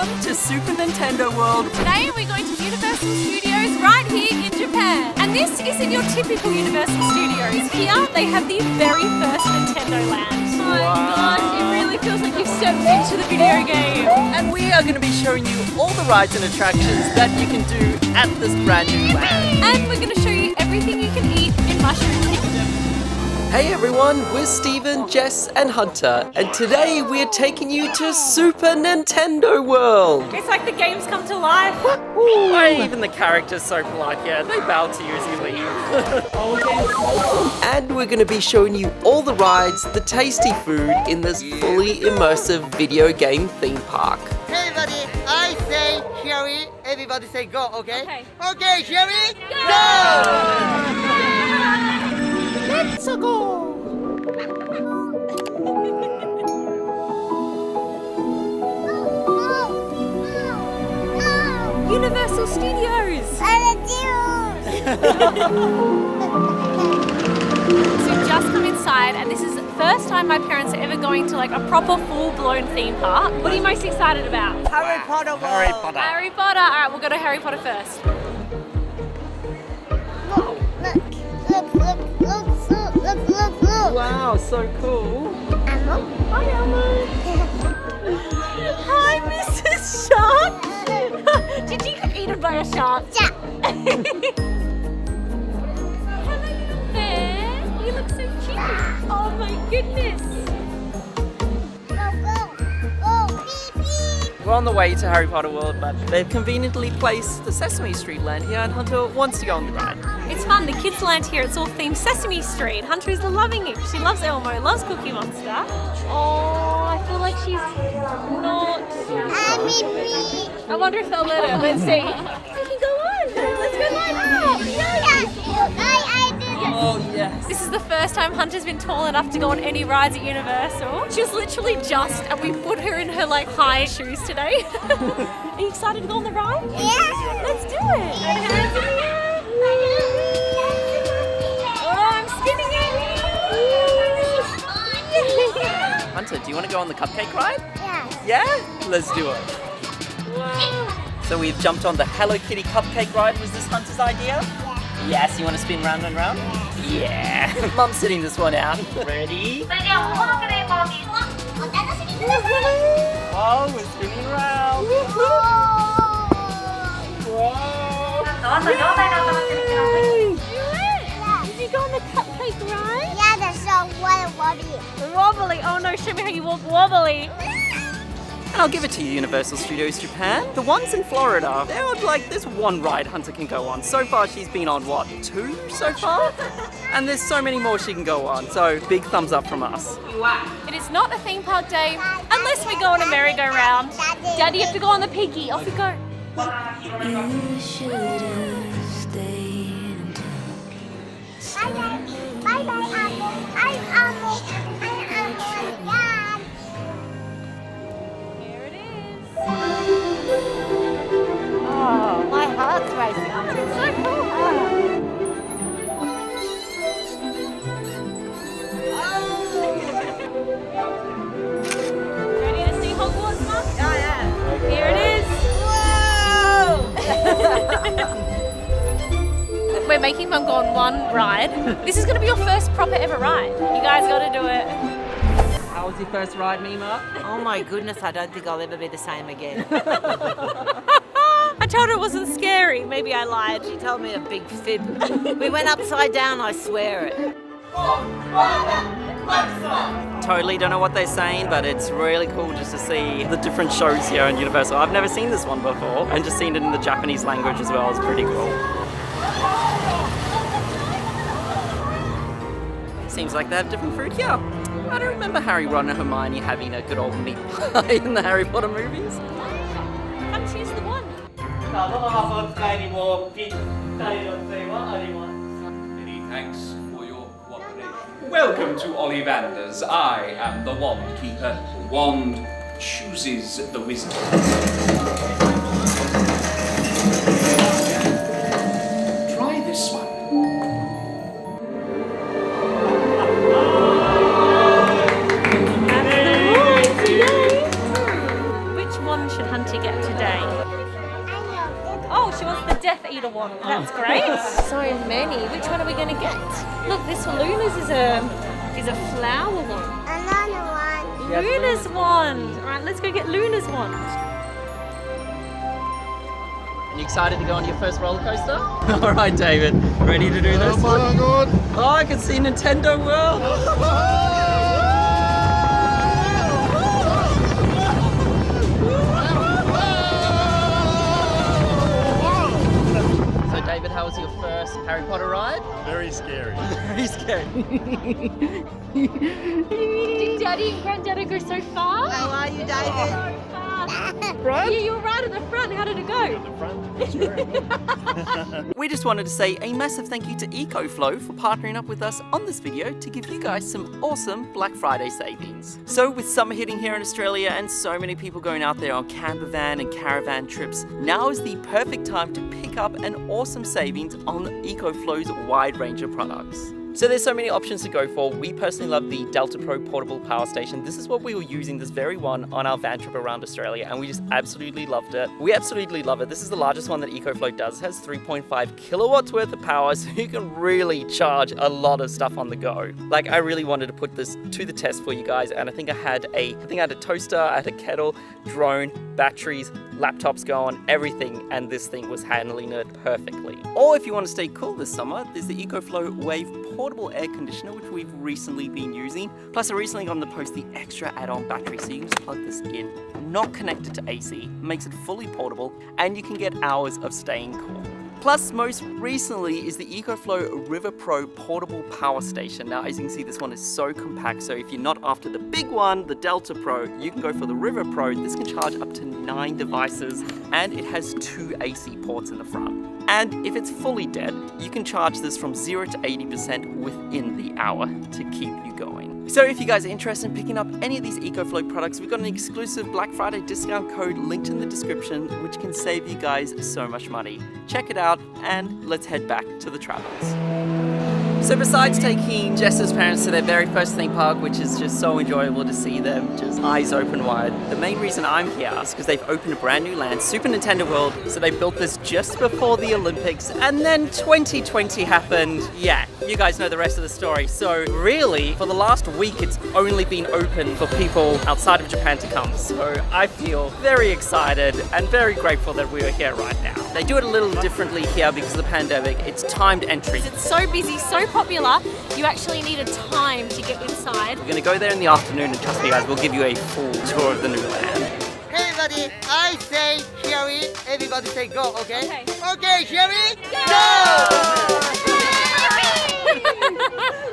Welcome to Super Nintendo World. Today we're going to Universal Studios right here in Japan. And this isn't your typical Universal Studios. Here they have the very first Nintendo Land. Oh my gosh, it really feels like you've stepped into the video game. And we are going to be showing you all the rides and attractions that you can do at this brand new land. And we're going to show you everything you can eat in Mushroom Kingdom. Hey everyone, we're Steven, Jess and Hunter, and today we're taking you to Super Nintendo World. It's like the games come to life. Why even the characters so polite, yeah, they bow to you as you leave. And we're going to be showing you all the rides, the tasty food in this fully immersive video game theme park. Hey everybody, I say here we, everybody say go, okay? Okay. Okay, here we Go! Let's go! Universal Studios! So we've just come inside and this is the first time my parents are ever going to like a proper full-blown theme park. What are you most excited about? Harry Potter World! Harry Potter. Harry Potter! Alright, we'll go to Harry Potter first. Look. Wow, so cool. Hi, Elmo! Hi, Mrs. Shark! Did you get eaten by a shark? Hello, little bear. You look so cute. Oh my goodness. We're on the way to Harry Potter World, but they've conveniently placed the Sesame Street land here, and Hunter wants to go on the ride. It's fun. The kids' land here, it's all themed Sesame Street. Hunter is loving it. She loves Elmo, loves Cookie Monster. Oh, I feel like she's not. I wonder if they'll let her. Let's see. We can go on. Let's go line up. Oh, yes. This is the first time Hunter's been tall enough to go on any rides at Universal. She was literally just, and we put her in her like high shoes today. Are you excited to go on the ride? Yeah. Let's do it. Hands in the air. Oh, I'm spinning it. Hunter, do you want to go on the cupcake ride? Yeah? Let's do it. Wow. So we've jumped on the Hello Kitty cupcake ride. Was this Hunter's idea? Yes, you want to spin round and round? Yeah. Mum's sitting this one out. Ready? Oh, we're spinning around. Whoa. Did you go on the cupcake ride? Wobbly. Oh no, show me how you walk wobbly. And I'll give it to you, Universal Studios Japan. The ones in Florida, they're like, there's one ride Hunter can go on. So far, she's been on, what, 2 so far? And there's so many more she can go on. So, big thumbs up from us. It is not a theme park day unless we go on a merry-go-round. Daddy, you have to go on the piggy. Off we go. You should have stayed until Here it is. Oh, my heart's racing. It's so cool. Ready to see Hogwarts, Mum? Oh, yeah. Here it is. We're making Mum go on one ride. This is going to be your first proper ever ride. You guys got to do it. How was your first ride, Mima? Oh my goodness, I don't think I'll ever be the same again. I told her it wasn't scary. Maybe I lied. She told me a big fib. We went upside down, I swear it. Totally don't know what they're saying, but it's really cool just to see the different shows here in Universal. I've never seen this one before, and just seeing it in the Japanese language as well is pretty cool. Seems like they have different food here. I don't remember Harry, Ron and Hermione having a good old meat pie in the Harry Potter movies. Come choose the one. Many thanks for your cooperation. Welcome to Ollivanders. I am the Wand Keeper. The wand chooses the wizard. Try this one. Which one should Hunter get today? Oh, she wants the Death Eater one. That's great. So many. Which one are we going to get? Look, this Luna's is a flower one. Another one. Luna's wand. All right, let's go get Luna's wand. Are you excited to go on your first roller coaster? All right, David, ready to do this? Oh my god! Oh, I can see Nintendo World. So, David, how was your first Harry Potter ride? Very scary. Very scary. Did Daddy and Granddaddy go so far? How are you, David? Yeah, you were right at the front. How did it go? We just wanted to say a massive thank you to EcoFlow for partnering up with us on this video to give you guys some awesome Black Friday savings. So with summer hitting here in Australia and so many people going out there on camper van and caravan trips, now is the perfect time to pick up an awesome savings on EcoFlow's wide range of products. So there's so many options to go for. We personally love the Delta Pro portable power station. This is what we were using, this very one, on our van trip around Australia, and we just absolutely loved it. We absolutely love it. This is the largest one that EcoFlow does. It has 3.5 kilowatts worth of power, so you can really charge a lot of stuff on the go. Like, I really wanted to put this to the test for you guys, and I think I had a toaster, I had a kettle, drone, batteries, laptops going, everything, and this thing was handling it perfectly. Or if you want to stay cool this summer, there's the EcoFlow Wave portable air conditioner, which we've recently been using. Plus, I recently got on the post the extra add-on battery, so you can just plug this in, not connected to AC, makes it fully portable, and you can get hours of staying cool. Plus, most recently is the EcoFlow River Pro portable power station. Now, as you can see, this one is so compact, so if you're not after the big one, the Delta Pro, you can go for the River Pro. This can charge up to 9 devices, and it has 2 AC ports in the front. And if it's fully dead, you can charge this from 0 to 80% within the hour to keep you going. So if you guys are interested in picking up any of these EcoFlow products, we've got an exclusive Black Friday discount code linked in the description, which can save you guys so much money. Check it out, and let's head back to the travels. So besides taking Jess's parents to their very first theme park, which is just so enjoyable to see them just eyes open wide, the main reason I'm here is because they've opened a brand new land, Super Nintendo World. So they built this just before the Olympics, and then 2020 happened. Yeah, you guys know the rest of the story. So really, for the last week, it's only been open for people outside of Japan to come. So I feel very excited and very grateful that we are here right now. They do it a little differently here because of the pandemic. It's timed entry. It's so busy, so popular, you actually need a time to get inside. We're gonna go there in the afternoon, and trust me guys, we'll give you a full tour of the new land. Hey everybody, I say here we, everybody say go, okay? Okay. Okay, here we go!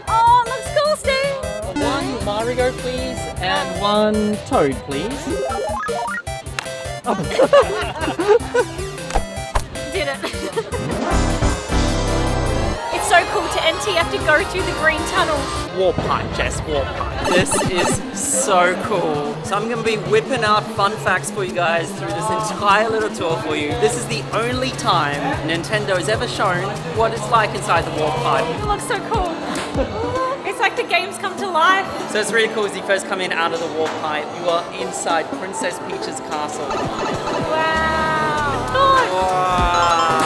Oh, looks cool, Steve! One Mario, please, and one Toad, please. Did it. It's so cool to enter, you have to go through the green tunnel. Warp pipe, Jess, warp pipe. This is so cool. So I'm gonna be whipping out fun facts for you guys through this entire little tour for you. This is the only time Nintendo has ever shown what it's like inside the warp pipe. It looks so cool. It's like the games come to life. So it's really cool as you first come in out of the warp pipe, you are inside Princess Peach's castle. Wow. Wow,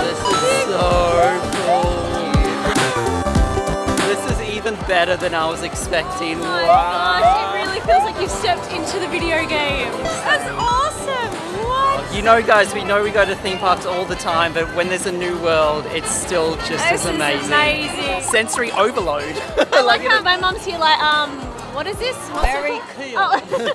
this is so cool. This is even better than I was expecting. Oh my Wow. gosh, it really feels like you've stepped into the video game. That's awesome. What? You know, guys, we know we go to theme parks all the time, but when there's a new world, it's still just This as is amazing. Sensory overload. I like how my mum's here like, what is this? What's Very it cool. called? Oh.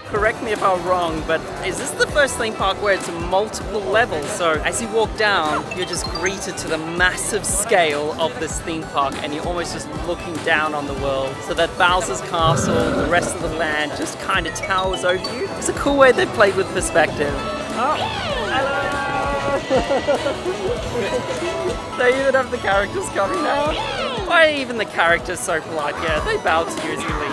Correct me if I'm wrong, but is this the first theme park where it's multiple levels? So as you walk down, you're just greeted to the massive scale of this theme park, and you're almost just looking down on the world. So that Bowser's castle, the rest of the land just kind of towers over you. It's a cool way they've played with perspective. Oh, hello! They even have the characters coming out. Why are even the characters so polite? Yeah, they bow to you as you leave.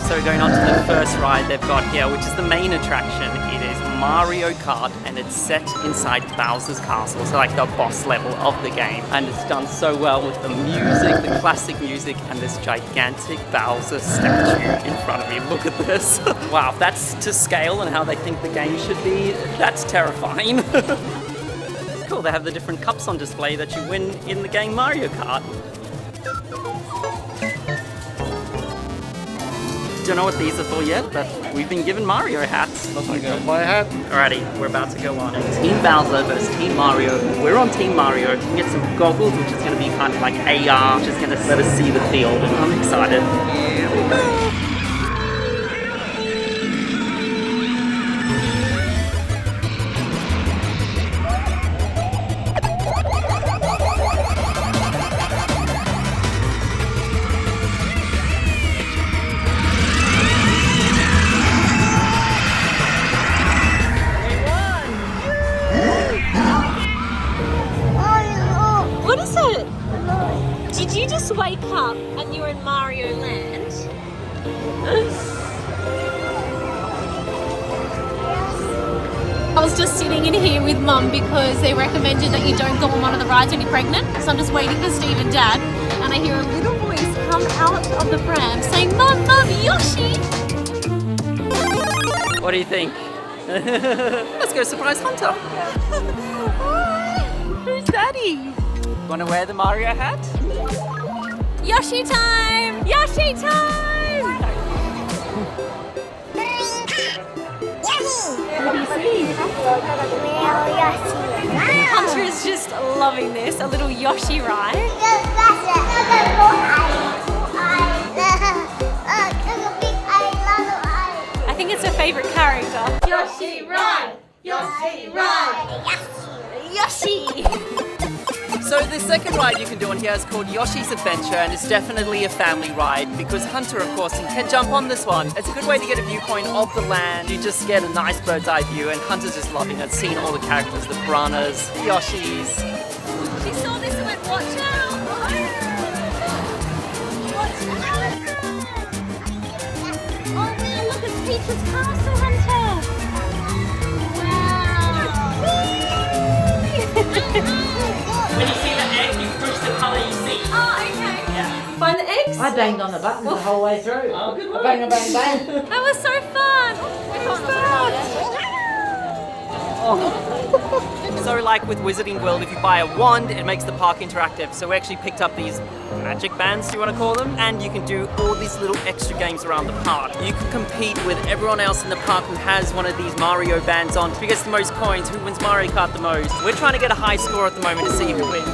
So going on to the first ride they've got here, which is the main attraction. It is Mario Kart, and it's set inside Bowser's castle, so like the boss level of the game. And it's done so well with the music, the classic music, and this gigantic Bowser statue in front of me. Look at this. Wow, if that's to scale and how they think the game should be, that's terrifying. It's cool, they have the different cups on display that you win in the game Mario Kart. Don't know what these are for yet, but we've been given Mario hats. I got my hat. Alrighty, we're about to go on. Team Bowser versus Team Mario. We're on Team Mario. You can get some goggles, which is going to be kind of like AR, which is going to let us see the field, and I'm excited. Here we go. What is it? Did you just wake up and you were in Mario Land? I was just sitting in here with Mum because they recommended that you don't go on one of the rides when you're pregnant. So I'm just waiting for Steve and Dad, and I hear a little voice come out of the pram saying, "Mum, Mum, Yoshi!" What do you think? Let's go surprise Hunter. Who's Daddy? Want to wear the Mario hat? Yoshi time! Yoshi time! Hunter is just loving this, a little Yoshi ride. I think it's her favorite character. Yoshi ride! Yoshi ride! Yoshi! So the second ride you can do on here is called Yoshi's Adventure, and it's definitely a family ride because Hunter, of course, can jump on this one. It's a good way to get a viewpoint of the land. You just get a nice bird's eye view, and Hunter's just loving it, seeing all the characters, the piranhas, the Yoshis. She saw this and went, watch out! Watch out! Oh man, look, it's Peach's castle, Hunter! When you see the egg, you push the colour you see. Oh, okay. Yeah. Find the eggs? I banged on the buttons the whole way through. Oh, good one. Bang, bang, bang. That was so fun! So like with Wizarding World, if you buy a wand, it makes the park interactive. So we actually picked up these magic bands, do you want to call them? And you can do all these little extra games around the park. You can compete with everyone else in the park who has one of these Mario bands on. Who gets the most coins? Who wins Mario Kart the most? We're trying to get a high score at the moment to see who wins.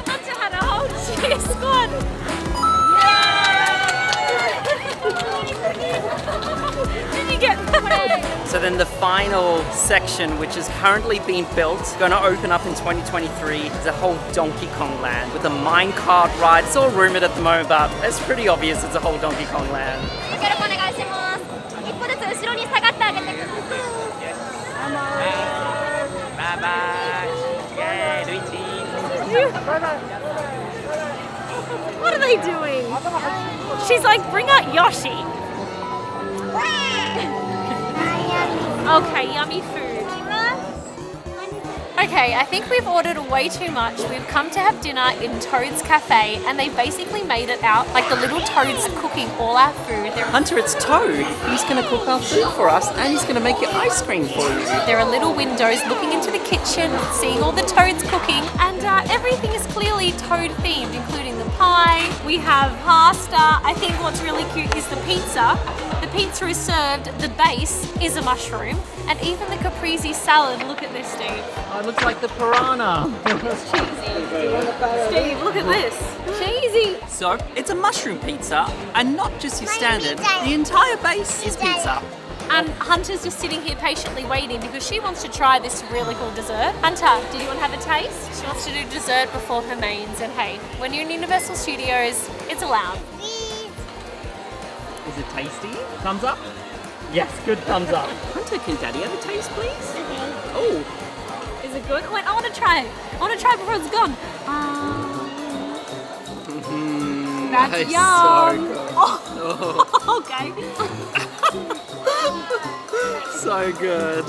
Hunter had a whole cheer squad! Did you get that? So then the final section, which is currently being built, going to open up in 2023, is a whole Donkey Kong land with a minecart ride. It's all rumored at the moment, but it's pretty obvious it's a whole Donkey Kong land. 一歩ずつ後ろに下がってあげてください。 Bye bye. Yay, Luigi. What are they doing? She's like, bring out Yoshi. Okay, yummy food. Okay, I think we've ordered way too much. We've come to have dinner in Toad's Cafe, and they basically made it out like the little toads cooking all our food. Hunter, it's Toad. He's going to cook our food for us, and he's going to make your ice cream for you. There are little windows looking into the kitchen, seeing all the toads cooking, and everything is clearly toad themed, including the pie. We have pasta. I think what's really cute is the pizza. The pizza is served, the base is a mushroom, and even the caprese salad. Look at this, Steve. Oh, it looks like the piranha. It's cheesy. Steve, look at this. Cheesy. So, it's a mushroom pizza, and not just your standard. The entire base is pizza. And Hunter's just sitting here patiently waiting because she wants to try this really cool dessert. Hunter, did you want to have a taste? She wants to do dessert before her mains, and hey, when you're in Universal Studios, it's allowed. Is it tasty? Thumbs up? Yes, good thumbs up. Hunter, can Daddy have a taste, please? Okay. Oh. Is it good? Wait, I want to try it. I want to try it before it's gone. That's That is yum. so good. Okay. So good.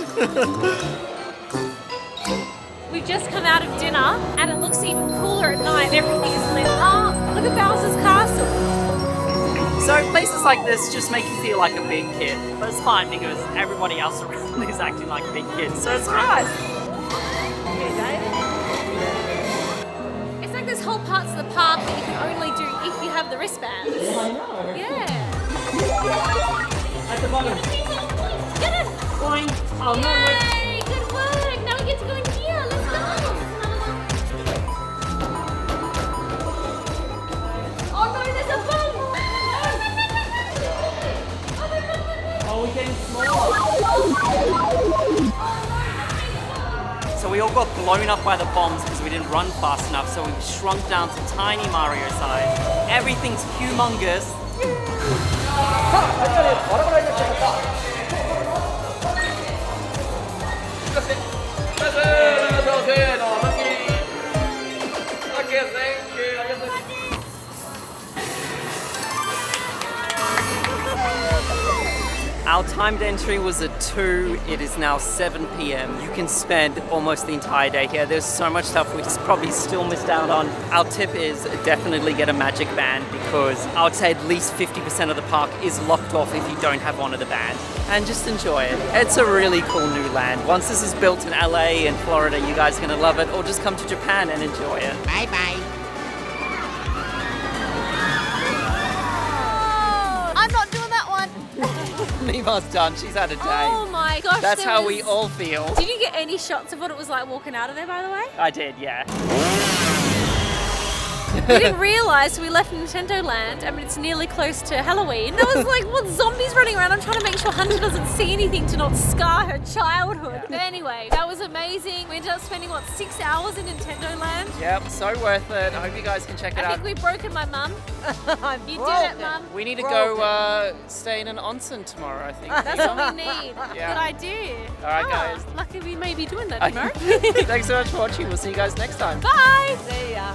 We've just come out of dinner and it looks even cooler at night. Everything is lit up. Look at Bowser's castle. So places like this just make you feel like a big kid. But it's fine because everybody else around is acting like big kids, so it's alright. It's like there's whole parts of the park that you can only do if you have the wristbands. I know. Yeah. At the bottom. Get it! Boing. Oh no, wait. Yay! Good work! Now we get to go in here. Let's go! Oh no, there's a bump! Oh, we're getting smaller. So we all got blown up by the bombs because we didn't run fast enough, so we shrunk down to tiny Mario size. Everything's humongous. Our timed entry was at 2, it is now 7 p.m. You can spend almost the entire day here. There's so much stuff we probably still missed out on. Our tip is definitely get a magic band because I would say at least 50% of the park is locked off if you don't have one of the bands. And just enjoy it. It's a really cool new land. Once this is built in LA and Florida, you guys are gonna love it, or just come to Japan and enjoy it. Bye bye. I'm not doing that one. Mima's done, she's had a day. Oh my gosh. That's there how was- we all feel. Did you get any shots of what it was like walking out of there, by the way? I did, yeah. We didn't realise we left Nintendo Land. I mean, it's nearly close to Halloween. There was like, what, zombies running around. I'm trying to make sure Hunter doesn't see anything to not scar her childhood. But anyway, that was amazing. We ended up spending, what, 6 hours in Nintendo Land? Yep, so worth it. I hope you guys can check it I out. think we've broken my mum. I'm You did it, Mum. We need to go stay in an onsen tomorrow, I think. That's what we need. Yeah. Good idea. All right, guys. Lucky we may be doing that tomorrow. Thanks so much for watching. We'll see you guys next time. Bye. See ya.